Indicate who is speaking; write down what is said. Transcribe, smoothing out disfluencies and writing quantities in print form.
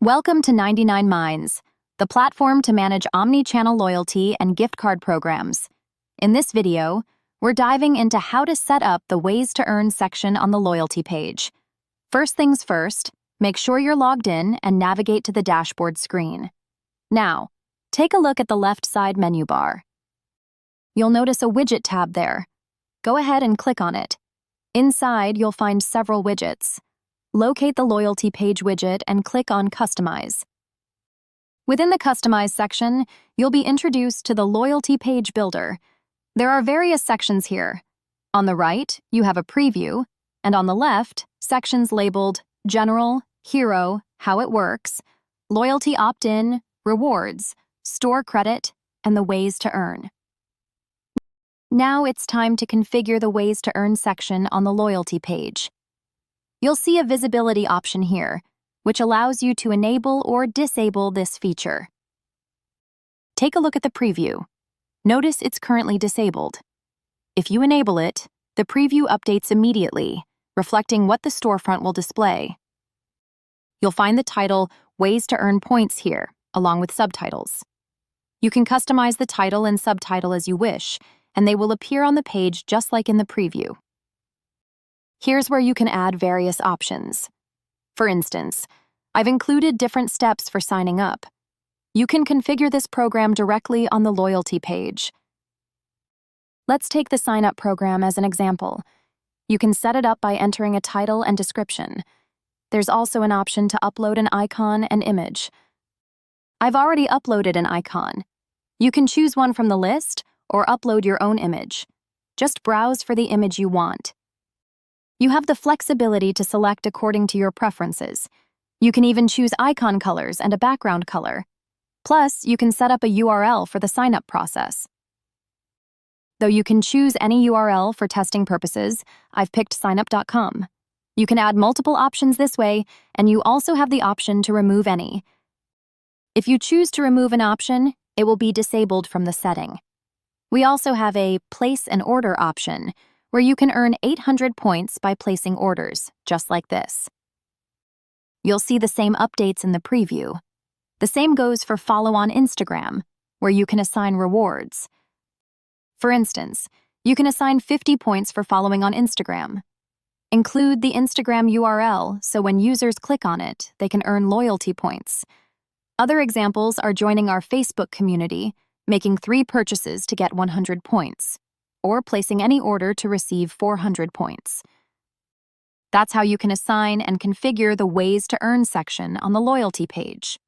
Speaker 1: Welcome to 99 Minds, the platform to manage omni-channel loyalty and gift card programs. In this video, we're diving into how to set up the Ways to Earn section on the loyalty page. First things first, make sure you're logged in and navigate to the dashboard screen. Now, take a look at the left side menu bar. You'll notice a widget tab there. Go ahead and click on it. Inside, you'll find several widgets. Locate the Loyalty Page widget and click on Customize. Within the Customize section, you'll be introduced to the Loyalty Page Builder. There are various sections here. On the right, you have a preview, and on the left, sections labeled General, Hero, How It Works, Loyalty Opt-in, Rewards, Store Credit, and the Ways to Earn. Now it's time to configure the Ways to Earn section on the Loyalty page. You'll see a visibility option here, which allows you to enable or disable this feature. Take a look at the preview. Notice it's currently disabled. If you enable it, the preview updates immediately, reflecting what the storefront will display. You'll find the title Ways to Earn Points here, along with subtitles. You can customize the title and subtitle as you wish, and they will appear on the page just like in the preview. Here's where you can add various options. For instance, I've included different steps for signing up. You can configure this program directly on the loyalty page. Let's take the sign-up program as an example. You can set it up by entering a title and description. There's also an option to upload an icon and image. I've already uploaded an icon. You can choose one from the list or upload your own image. Just browse for the image you want. You have the flexibility to select according to your preferences. You can even choose icon colors and a background color. Plus, you can set up a URL for the sign-up process. Though you can choose any URL for testing purposes, I've picked signup.com. You can add multiple options this way, and you also have the option to remove any. If you choose to remove an option, it will be disabled from the setting. We also have a Place an Order option, where you can earn 800 points by placing orders, just like this. You'll see the same updates in the preview. The same goes for Follow on Instagram, where you can assign rewards. For instance, you can assign 50 points for following on Instagram. Include the Instagram URL so when users click on it, they can earn loyalty points. Other examples are joining our Facebook community, making 3 purchases to get 100 points, or placing any order to receive 400 points. That's how you can assign and configure the Ways to Earn section on the loyalty page.